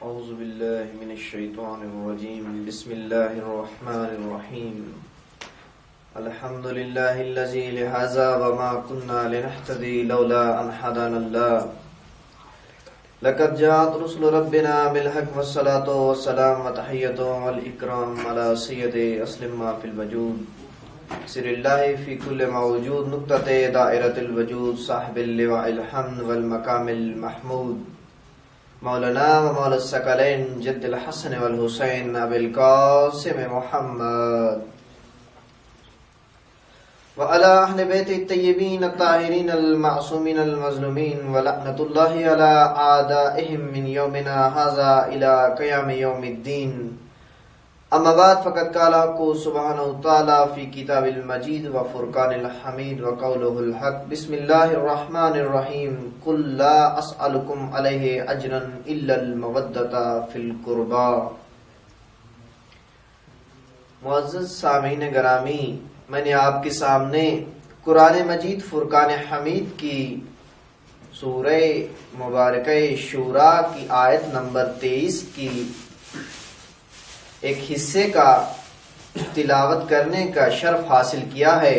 اعوذ باللہ من الشیطان الرجیم بسم اللہ الرحمن الرحیم الحمد للہ الذی لہذا وما كنا لنهتدی لولا ان هدانا اللہ لقد جاءت رسل ربنا بالحق والصلاة والسلام وتحیۃ والاکرام علی سید اسلم ما فی الوجود سر اللہ فی کل موجود نقطۃ دائرۃ الوجود صاحب اللواء الحمد والمقام المحمود مولانا و مولا الثقلین جد الحسن والحسین ابی القاسم محمد وعلى اہل بیت الطیبین الطاہرین المعصومین المظلومین ولعنۃ اللہ علی اعدائهم من یومنا ھذا الی قیام یوم الدین. اما بعد فقد قال حق سبحانہ وتعالی فی کتاب المجید و فرقان الحمید و قولہ الحق. بسم اللہ الرحمن الرحیم. قل لا اسألکم علیہ اجرا الا المودۃ فی القربى. معزز سامعین گرامی، میں نے آپ کے سامنے قرآن مجید فرقان حمید کی سورہ مبارکہ شورا کی آیت نمبر 23 کی ایک حصے کا تلاوت کرنے کا شرف حاصل کیا ہے.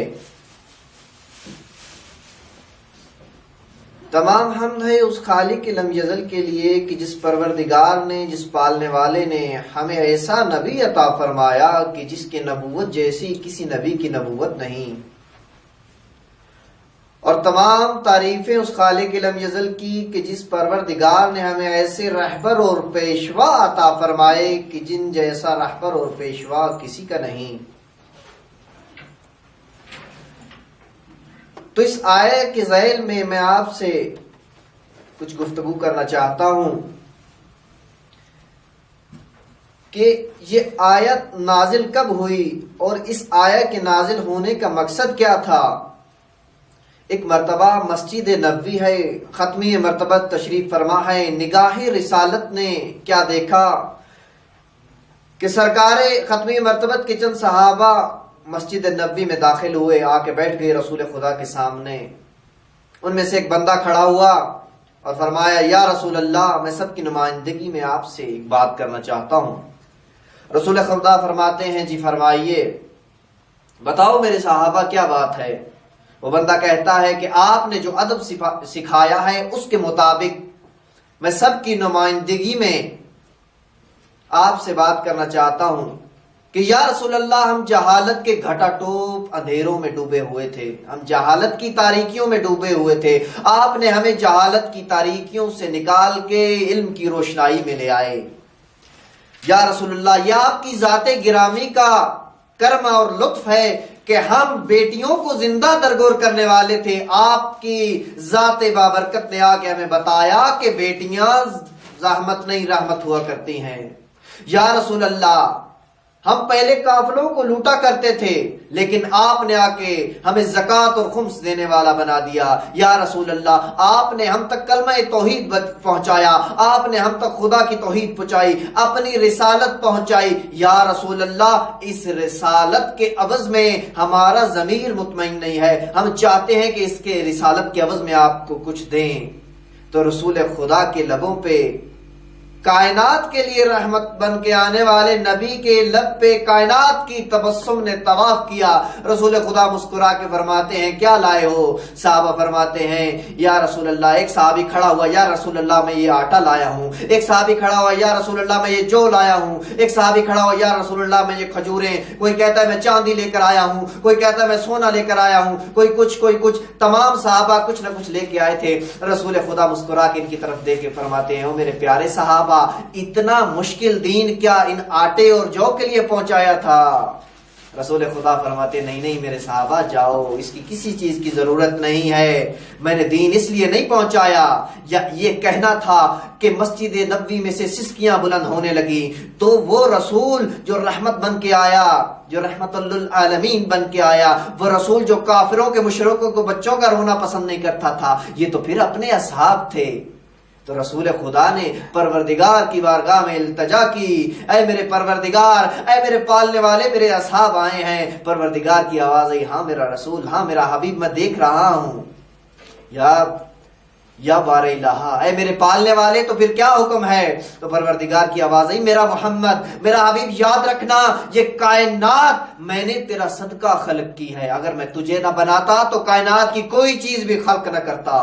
تمام حمد ہے اس خالق لم یزل کے لیے کہ جس پروردگار نے، جس پالنے والے نے ہمیں ایسا نبی عطا فرمایا کہ جس کی نبوت جیسی کسی نبی کی نبوت نہیں. اور تمام تعریفیں اس خالق لم یزل کی کہ جس پروردگار نے ہمیں ایسے رہبر اور پیشوا عطا فرمائے کہ جن جیسا رہبر اور پیشوا کسی کا نہیں. تو اس آیت کے ذیل میں میں آپ سے کچھ گفتگو کرنا چاہتا ہوں کہ یہ آیت نازل کب ہوئی اور اس آیت کے نازل ہونے کا مقصد کیا تھا. ایک مرتبہ مسجد نبوی ہے، ختمی مرتبہ تشریف فرما ہے. نگاہ رسالت نے کیا دیکھا کہ سرکار ختمی مرتبہ کے چند صحابہ مسجد نبوی میں داخل ہوئے، آ کے بیٹھ گئے رسول خدا کے سامنے. ان میں سے ایک بندہ کھڑا ہوا اور فرمایا، یا رسول اللہ، میں سب کی نمائندگی میں آپ سے ایک بات کرنا چاہتا ہوں. رسول خدا فرماتے ہیں، جی فرمائیے، بتاؤ میرے صحابہ کیا بات ہے. وہ بندہ کہتا ہے کہ آپ نے جو ادب سکھایا ہے اس کے مطابق میں سب کی نمائندگی میں آپ سے بات کرنا چاہتا ہوں کہ یا رسول اللہ، ہم جہالت کے گھٹا ٹوپ اندھیروں میں ڈوبے ہوئے تھے، ہم جہالت کی تاریکیوں میں ڈوبے ہوئے تھے. آپ نے ہمیں جہالت کی تاریکیوں سے نکال کے علم کی روشنائی میں لے آئے. یا رسول اللہ، یہ آپ کی ذات گرامی کا کرم اور لطف ہے کہ ہم بیٹیوں کو زندہ درگور کرنے والے تھے. آپ کی ذات بابرکت نے آ کے ہمیں بتایا کہ بیٹیاں زحمت نہیں رحمت ہوا کرتی ہیں. یا رسول اللہ، ہم پہلے قافلوں کو لوٹا کرتے تھے لیکن آپ نے آ کے ہمیں زکوٰۃ اور خمس دینے والا بنا دیا. یا رسول اللہ، آپ نے ہم تک کلمہ توحید پہنچایا، آپ نے ہم تک خدا کی توحید پہنچائی، اپنی رسالت پہنچائی. یا رسول اللہ، اس رسالت کے عوض میں ہمارا ضمیر مطمئن نہیں ہے، ہم چاہتے ہیں کہ اس کے رسالت کے عوض میں آپ کو کچھ دیں. تو رسول خدا کے لبوں پہ، کائنات کے لیے رحمت بن کے آنے والے نبی کے لب پہ کائنات کی تبسم نے طواف کیا. رسول خدا مسکرا کے فرماتے ہیں، کیا لائے ہو؟ صحابہ فرماتے ہیں، یا رسول اللہ. ایک صحابی کھڑا ہوا، یا رسول اللہ، میں یہ آٹا لایا ہوں. ایک صحابی کھڑا ہوا، یا رسول اللہ، میں یہ جو لایا ہوں. ایک صحابی کھڑا ہوا، یا رسول اللہ، میں یہ کھجوریں. کوئی کہتا ہے میں چاندی لے کر آیا ہوں، کوئی کہتا ہے میں سونا لے کر آیا ہوں، کوئی کچھ. تمام صحابہ کچھ نہ کچھ لے کے آئے تھے. رسول خدا مسکرا کے ان کی طرف دیکھ کے فرماتے ہیں، او میرے پیارے صحابہ، اتنا مشکل دین کیا ان آٹے اور جو کے لیے پہنچایا تھا؟ رسول خدا فرماتے، نہیں میرے صحابہ، جاؤ، اس کی کسی چیز کی ضرورت نہیں ہے. میں نے دین اس لیے نہیں پہنچایا. یا یہ کہنا تھا کہ مسجد نبوی میں سے سسکیاں بلند ہونے لگی تو وہ رسول جو رحمت بن کے آیا، جو رحمت للعالمین بن کے آیا، وہ رسول جو کافروں کے مشرکوں کو بچوں کا رونا پسند نہیں کرتا تھا، یہ تو پھر اپنے اصحاب تھے. تو رسول خدا نے پروردگار کی بارگاہ میں التجا کی، اے میرے پروردگار، اے میرے پالنے والے، میرے اصحاب آئے ہیں. پروردگار کی آواز آئی، ہاں میرا رسول، ہاں میرا حبیب، میں دیکھ رہا ہوں. یا یا بار الہ، اے میرے پالنے والے تو پھر کیا حکم ہے؟ تو پروردگار کی آواز آئی، میرا محمد، میرا حبیب، یاد رکھنا یہ کائنات میں نے تیرا صدقہ خلق کی ہے، اگر میں تجھے نہ بناتا تو کائنات کی کوئی چیز بھی خلق نہ کرتا۔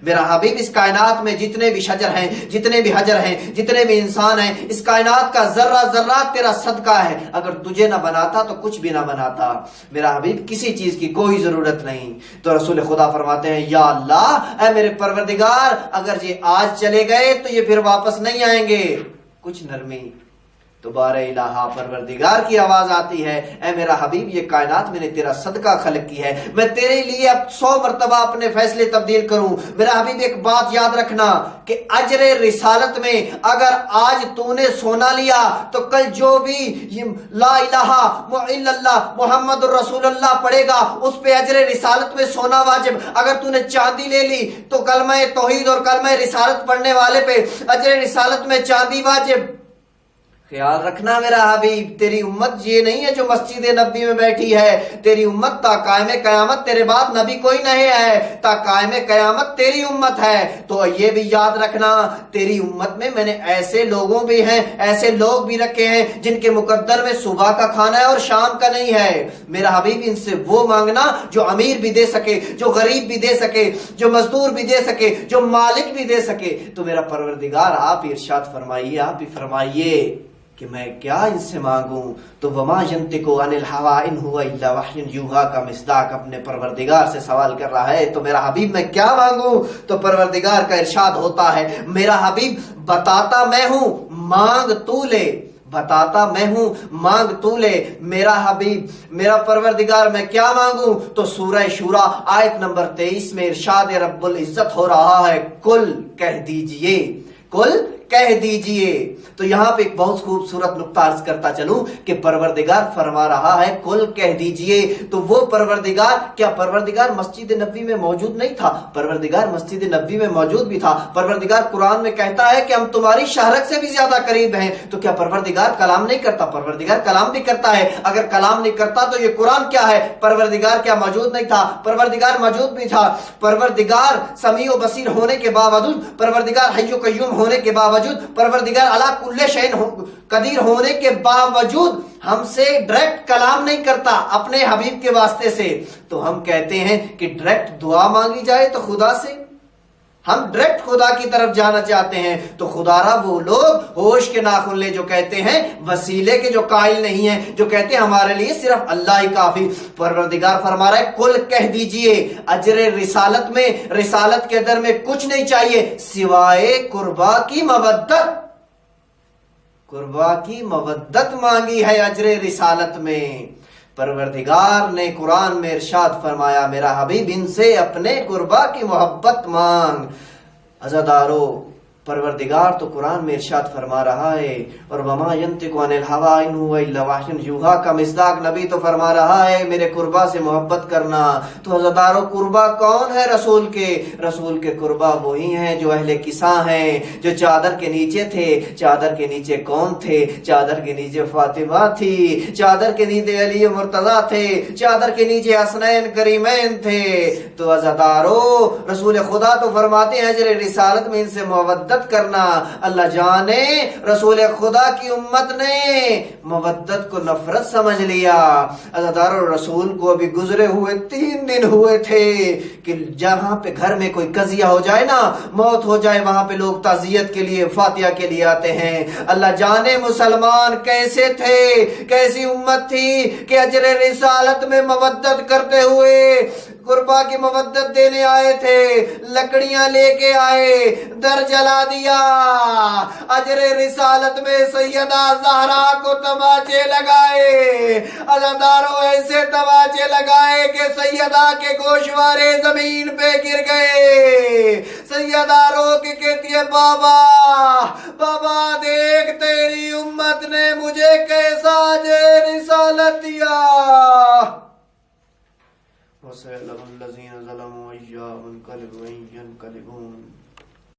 میرا حبیب اس کائنات میں جتنے بھی شجر ہیں، جتنے بھی حجر ہیں، جتنے بھی انسان ہیں، اس کائنات کا ذرہ ذرہ تیرا صدقہ ہے، اگر تجھے نہ بناتا تو کچھ بھی نہ بناتا۔ میرا حبیب کسی چیز کی کوئی ضرورت نہیں۔ تو رسول خدا فرماتے ہیں، یا اللہ، اے میرے پروردگار، اگر یہ آج چلے گئے تو یہ پھر واپس نہیں آئیں گے، کچھ نرمی۔ تو بار الہ، پروردگار کی آواز آتی ہے، اے میرا حبیب یہ کائنات میں نے تیرا صدقہ خلق کی ہے، میں تیرے لیے اب 100 مرتبہ اپنے فیصلے تبدیل کروں۔ میرا حبیب ایک بات یاد رکھنا کہ اجر رسالت میں اگر آج تو نے سونا لیا تو کل جو بھی لا الہ الا اللہ محمد الرسول اللہ پڑھے گا اس پہ اجر رسالت میں سونا واجب۔ اگر تو نے چاندی لے لی تو کلمہ توحید اور کلمہ رسالت پڑھنے والے پہ اجر رسالت میں چاندی واجب۔ خیال رکھنا میرا حبیب، تیری امت یہ نہیں ہے جو مسجد نبی میں بیٹھی ہے، تیری امت تا قائم قیامت، تیرے بعد نبی کوئی نہیں ہے، تا قائم قیامت تیری امت ہے۔ تو یہ بھی یاد رکھنا تیری امت میں میں نے ایسے لوگوں بھی ہیں، ایسے لوگ بھی رکھے ہیں جن کے مقدر میں صبح کا کھانا ہے اور شام کا نہیں ہے۔ میرا حبیب ان سے وہ مانگنا جو امیر بھی دے سکے، جو غریب بھی دے سکے، جو مزدور بھی دے سکے، جو مالک بھی دے سکے۔ تو میرا پروردگار آپ ارشاد فرمائیے، آپ بھی فرمائیے کہ میں کیا ان سے مانگوں؟ تو وما ينطق عن الهوى ان هو الا وحی یوحی کا مصداق اپنے پروردگار سے سوال کر رہا ہے، تو میرا حبیب میں کیا مانگوں؟ تو پروردگار کا ارشاد ہوتا ہے، میرا حبیب بتاتا میں ہوں، مانگ تو لے، بتاتا میں ہوں، مانگ تو لے۔ میرا حبیب، میرا پروردگار میں کیا مانگوں؟ تو سورہ شورى آیت نمبر 23 میں ارشاد رب العزت ہو رہا ہے، کل کہہ دیجئے، کل کہہ دیجئے۔ تو یہاں پہ ایک بہت خوبصورت نقطہ عرض کرتا چلوں کہ پروردگار فرما رہا ہے کل کہہ دیجئے۔ تو وہ پروردگار، کیا پروردگار مسجد نبوی میں موجود نہیں تھا؟ پروردگار مسجد نبوی میں موجود بھی تھا۔ پروردگار قرآن میں کہتا ہے کہ ہم تمہاری شہرت سے بھی زیادہ قریب ہیں۔ تو کیا پروردگار کلام نہیں کرتا؟ پروردگار کلام بھی کرتا ہے۔ اگر کلام نہیں کرتا تو یہ قرآن کیا ہے؟ پروردگار کیا موجود نہیں تھا؟ پروردگار موجود بھی تھا۔ پروردگار سمیع و بصیر ہونے کے باوجود، پروردگار حی و قیوم ہونے کے باوجود، پروردگار علی کل شیء قدیر ہونے کے باوجود ہم سے ڈائریکٹ کلام نہیں کرتا اپنے حبیب کے واسطے سے۔ تو ہم کہتے ہیں کہ ڈائریکٹ دعا مانگی جائے تو خدا سے، ہم ڈائریکٹ خدا کی طرف جانا چاہتے ہیں۔ تو خدا را وہ لوگ ہوش کے ناخن لے جو کہتے ہیں وسیلے کے جو قائل نہیں ہیں، جو کہتے ہیں ہمارے لیے صرف اللہ ہی کافی۔ پروردگار فرما رہا ہے کل کہہ دیجئے، اجر رسالت میں، رسالت کے در میں کچھ نہیں چاہیے سوائے قربا کی مودت۔ قربا کی مودت مانگی ہے اجر رسالت میں۔ پروردگار نے قرآن میں ارشاد فرمایا، میرا حبیب ان سے اپنے قربا کی محبت مانگ۔ عزادارو، پروردگار تو قرآن میں ارشاد فرما رہا ہے، اور وما ينطق عن الهوى ان هو الا وحی یوحی کا مصداق نبی تو فرما رہا ہے میرے قربا سے محبت کرنا۔ تو عزادارو، قربا کون ہے رسول کے؟ رسول کے قربا وہی ہیں جو اہل کساں ہیں، جو چادر کے نیچے تھے۔ چادر کے نیچے کون تھے؟ چادر کے نیچے فاطمہ تھی، چادر کے نیچے علی مرتضیٰ تھے، چادر کے نیچے حسنین کریمین تھے۔ تو عزادارو، رسول خدا تو فرماتے ہیں اجر رسالت میں ان سے مودت کرنا۔ اللہ جانے رسول خدا کی امت نے مودت کو نفرت سمجھ لیا۔ عزادار رسول کو ابھی گزرے ہوئے 3 دن ہوئے تھے کہ جہاں پہ گھر میں کوئی قضیہ ہو جائے نا، موت ہو جائے، وہاں پہ لوگ تعزیت کے لیے، فاتحہ کے لیے آتے ہیں۔ اللہ جانے مسلمان کیسے تھے، کیسی امت تھی کہ اجر رسالت میں مودت کرتے ہوئے قربا کی مودت دینے آئے تھے، لکڑیاں لے کے آئے، در جلا دیا۔ اجر رسالت میں سیدہ زہرا کو تماچے لگائے، عزاداروں ایسے تماچے لگائے کہ سیدہ کے گوشوارے زمین پہ گر گئے۔ سیدہ رو کے کہتی ہے، بابا بابا دیکھ تیری امت نے مجھے کیسا اجر رسالت دیا۔ وَسَيَعْلَمُ الَّذِينَ ظَلَمُوا أَيَّ مُنقَلِبٍ يَنقَلِبُونَ۔